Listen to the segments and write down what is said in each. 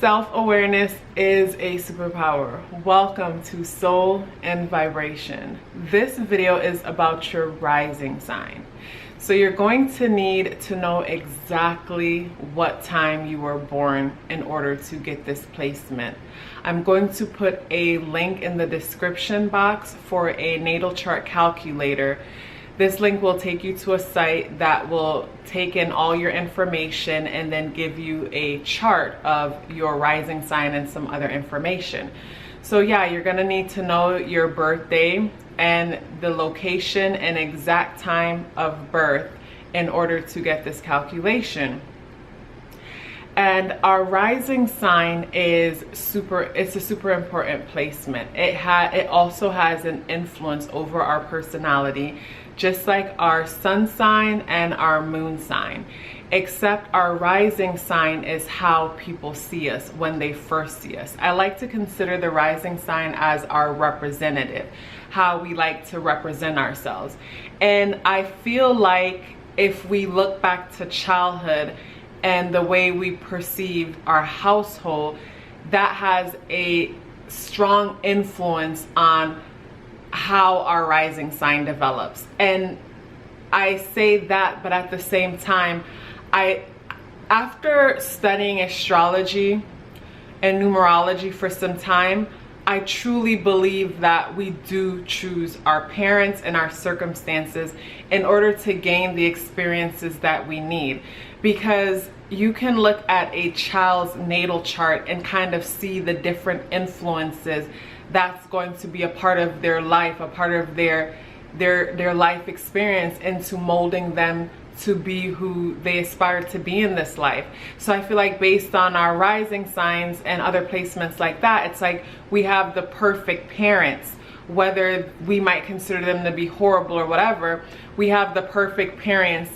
Self-awareness is a superpower. Welcome to Soul and Vibration. This video is about your rising sign. So you're going to need to know exactly what time you were born in order to get this placement. I'm going to put a link in the description box for a natal chart calculator. This link will take you to a site that will take in all your information and then give you a chart of your rising sign and some other information. So yeah, you're gonna need to know your birthday and the location and exact time of birth in order to get this calculation. And our rising sign is it's a super important placement. It also has an influence over our personality, just like our sun sign and our moon sign, except our rising sign is how people see us when they first see us. I like to consider the rising sign as our representative, how we like to represent ourselves. And I feel like if we look back to childhood and the way we perceive our household, that has a strong influence on how our rising sign develops. And I say that, but at the same time, after studying astrology and numerology for some time, I truly believe that we do choose our parents and our circumstances in order to gain the experiences that we need. Because you can look at a child's natal chart and kind of see the different influences that's going to be a part of their life, a part of their life experience, into molding them to be who they aspire to be in this life. So I feel like based on our rising signs and other placements like that, it's like we have the perfect parents. Whether we might consider them to be horrible or whatever, we have the perfect parents.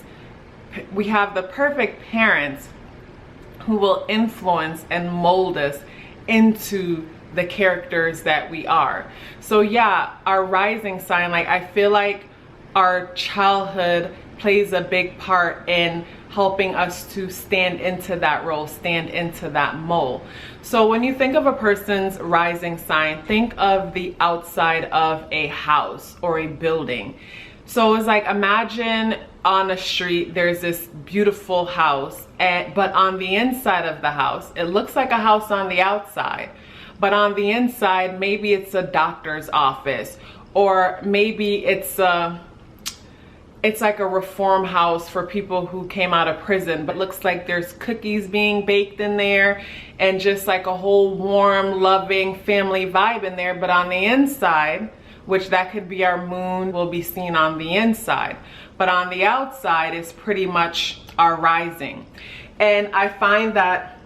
We have the perfect parents who will influence and mold us into the characters that we are. So yeah, our rising sign, like I feel like our childhood plays a big part in helping us to stand into that role, stand into that mold. So when you think of a person's rising sign, think of the outside of a house or a building. So it's like, imagine on a street there's this beautiful house, but on the inside of the house, it looks like a house on the outside. But on the inside, maybe it's a doctor's office, or maybe it's like a reform house for people who came out of prison, but looks like there's cookies being baked in there and just like a whole warm, loving family vibe in there. But on the inside, which that could be our moon, will be seen on the inside. But on the outside is pretty much our rising. And I find that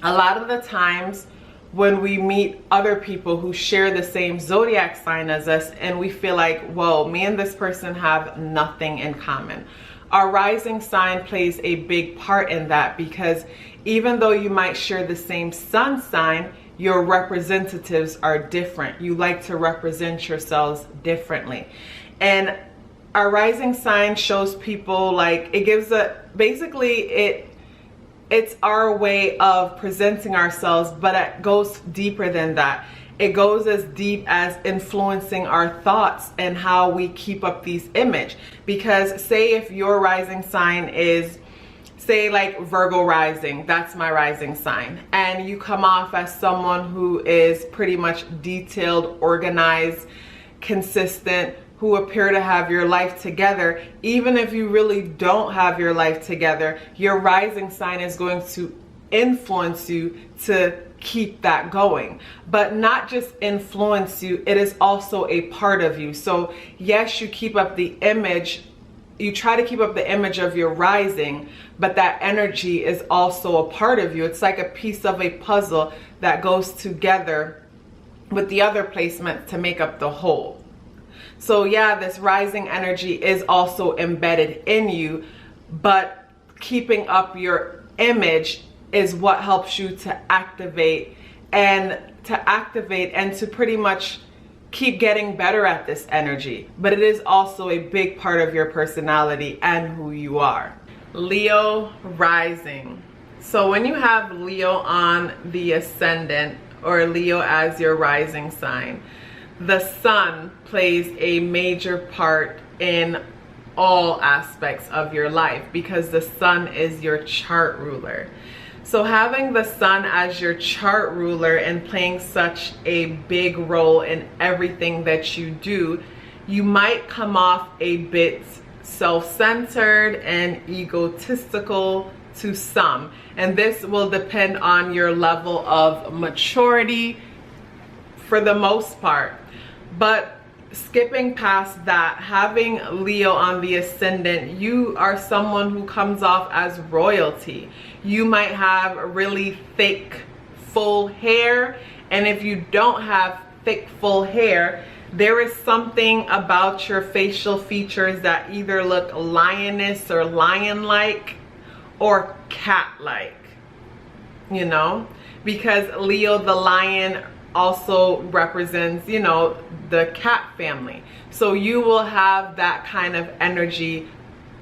a lot of the times when we meet other people who share the same zodiac sign as us and we feel like, whoa, me and this person have nothing in common. Our rising sign plays a big part in that, because even though you might share the same sun sign, your representatives are different. You like to represent yourselves differently. And our rising sign shows people, like, it gives it's our way of presenting ourselves, but it goes deeper than that. It goes as deep as influencing our thoughts and how we keep up these image. Because say if your rising sign is, say like Virgo rising, that's my rising sign, and you come off as someone who is pretty much detailed, organized, consistent, who appear to have your life together, even if you really don't have your life together, your rising sign is going to influence you to keep that going. But not just influence you, it is also a part of you. So yes, you keep up the image, you try to keep up the image of your rising, but that energy is also a part of you. It's like a piece of a puzzle that goes together with the other placements to make up the whole. So yeah, this rising energy is also embedded in you, but keeping up your image is what helps you to activate and to pretty much keep getting better at this energy. But it is also a big part of your personality and who you are. Leo rising. So when you have Leo on the ascendant, or Leo as your rising sign, the sun plays a major part in all aspects of your life because the sun is your chart ruler. So having the sun as your chart ruler and playing such a big role in everything that you do, you might come off a bit self-centered and egotistical to some. And this will depend on your level of maturity for the most part. But skipping past that, having Leo on the ascendant, you are someone who comes off as royalty. You might have really thick, full hair, and if you don't have thick, full hair, there is something about your facial features that either look lioness or lion-like or cat-like, you know, because Leo the lion also represents, you know, the cat family. So you will have that kind of energy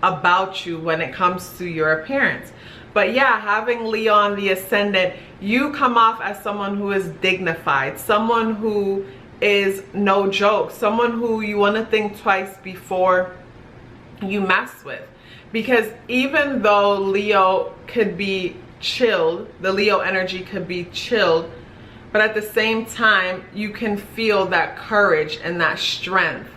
about you when it comes to your appearance. But yeah, having Leo on the ascendant, you come off as someone who is dignified, someone who is no joke, someone who you want to think twice before you mess with. Because even though Leo could be chilled, the Leo energy could be chilled, but at the same time, you can feel that courage and that strength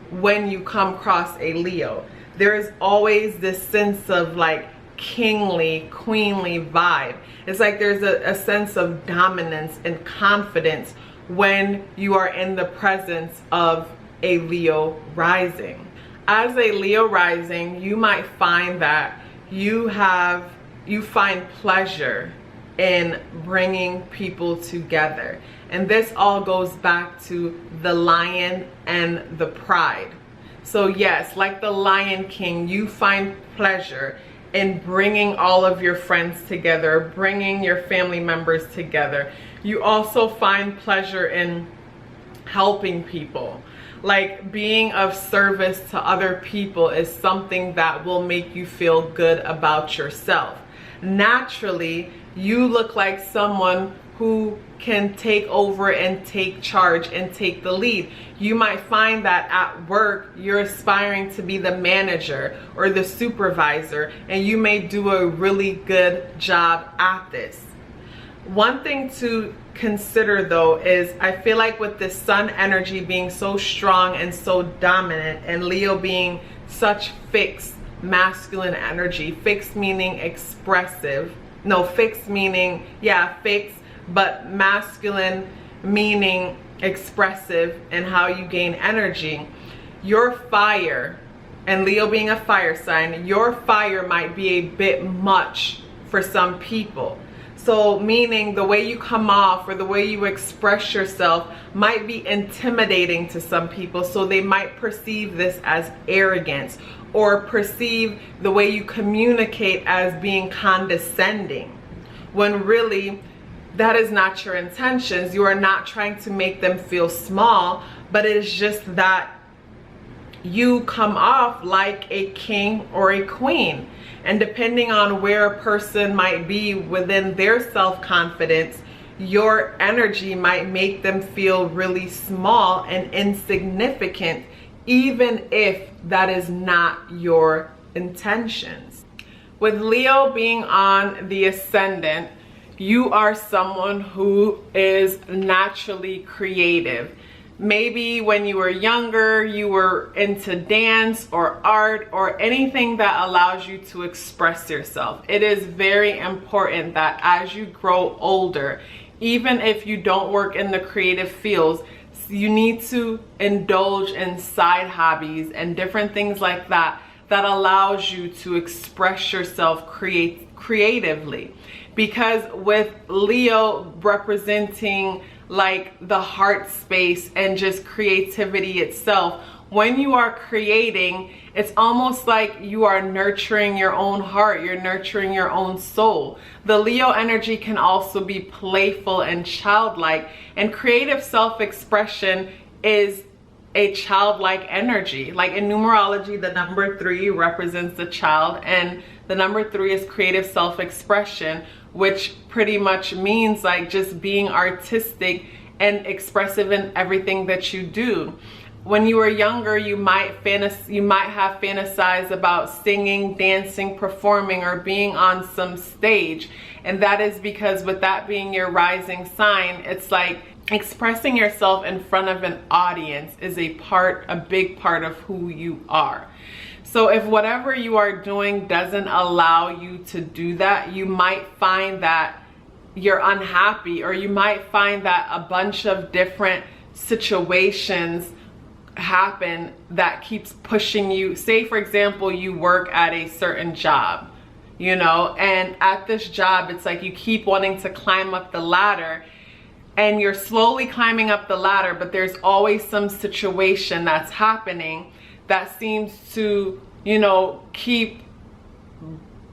when you come across a Leo. There is always this sense of like kingly, queenly vibe. It's like there's a sense of dominance and confidence when you are in the presence of a Leo rising. As a Leo rising, you might find that you find pleasure in bringing people together. And this all goes back to the lion and the pride. So yes, like the Lion King, you find pleasure in bringing all of your friends together, bringing your family members together. You also find pleasure in helping people. Like being of service to other people is something that will make you feel good about yourself. Naturally, you look like someone who can take over and take charge and take the lead. You might find that at work, you're aspiring to be the manager or the supervisor, and you may do a really good job at this. One thing to consider though is I feel like with the sun energy being so strong and so dominant, and Leo being such fixed masculine energy, fixed meaning expressive, no, fixed meaning, yeah, fixed, but masculine meaning expressive and how you gain energy. Your fire, and Leo being a fire sign, your fire might be a bit much for some people. So meaning the way you come off or the way you express yourself might be intimidating to some people. So they might perceive this as arrogance or perceive the way you communicate as being condescending, when really that is not your intentions. You are not trying to make them feel small, but it is just that you come off like a king or a queen. And depending on where a person might be within their self-confidence, your energy might make them feel really small and insignificant, even if that is not your intentions. With Leo being on the ascendant, you are someone who is naturally creative. Maybe when you were younger, you were into dance or art or anything that allows you to express yourself. It is very important that as you grow older, even if you don't work in the creative fields, you need to indulge in side hobbies and different things like that that allows you to express yourself creatively. Because with Leo representing like the heart space and just creativity itself, when you are creating, it's almost like you are nurturing your own heart, you're nurturing your own soul. The Leo energy can also be playful and childlike, and creative self-expression is a childlike energy. Like in numerology, the number 3 represents the child, and the number 3 is creative self-expression, which pretty much means like just being artistic and expressive in everything that you do. When you were younger, you might have fantasized about singing, dancing, performing, or being on some stage. And that is because with that being your rising sign, it's like expressing yourself in front of an audience is a big part of who you are. So if whatever you are doing doesn't allow you to do that, you might find that you're unhappy, or you might find that a bunch of different situations happen that keeps pushing you. Say for example, you work at a certain job, you know, and at this job it's like you keep wanting to climb up the ladder, and you're slowly climbing up the ladder, but there's always some situation that's happening that seems to, you know, keep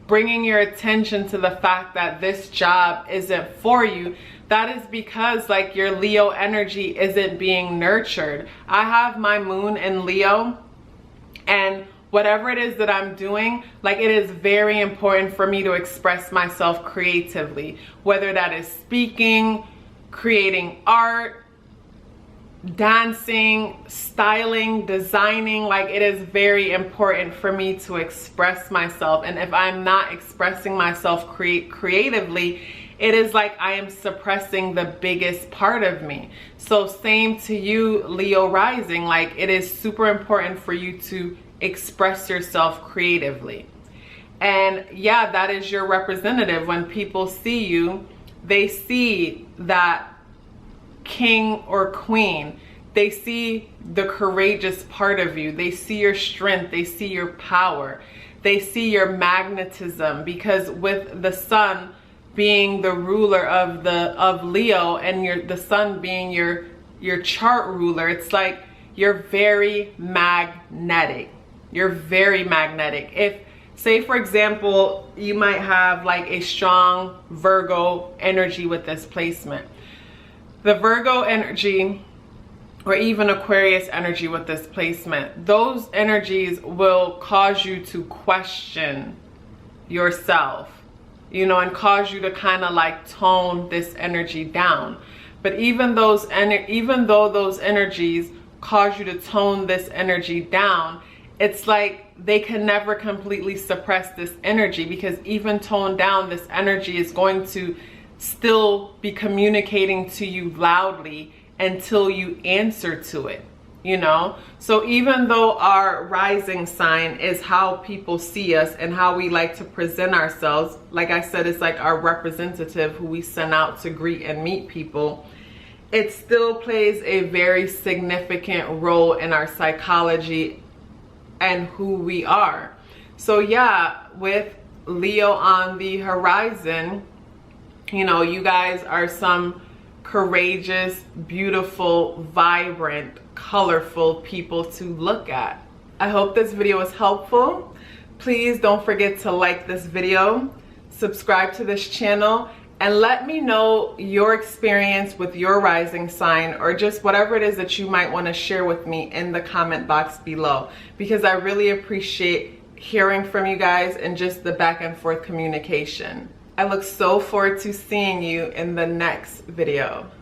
bringing your attention to the fact that this job isn't for you. That is because like your Leo energy isn't being nurtured. I have my moon in Leo, and whatever it is that I'm doing, like it is very important for me to express myself creatively, whether that is speaking, creating art, dancing, styling, designing. Like it is very important for me to express myself, and if I'm not expressing myself creatively, it is like I am suppressing the biggest part of me. So same to you, Leo rising, like it is super important for you to express yourself creatively. And yeah, that is your representative. When people see you, they see that king or queen. They see the courageous part of you. They see your strength. They see your power. They see your magnetism, because with the sun being the ruler of Leo, and the sun being your chart ruler, it's like you're very magnetic. You're very magnetic. If, say for example, you might have like a strong Virgo energy with this placement. The Virgo energy, or even Aquarius energy with this placement, those energies will cause you to question yourself, you know, and cause you to kind of like tone this energy down. But even though those energies cause you to tone this energy down, it's like they can never completely suppress this energy, because even toned down, this energy is going to still be communicating to you loudly until you answer to it, you know? So even though our rising sign is how people see us and how we like to present ourselves, like I said, it's like our representative who we send out to greet and meet people, it still plays a very significant role in our psychology and who we are. So yeah, with Leo on the horizon, you know, you guys are some courageous, beautiful, vibrant, colorful people to look at. I hope this video was helpful. Please don't forget to like this video, subscribe to this channel, and let me know your experience with your rising sign, or just whatever it is that you might want to share with me in the comment box below, because I really appreciate hearing from you guys and just the back and forth communication. I look so forward to seeing you in the next video.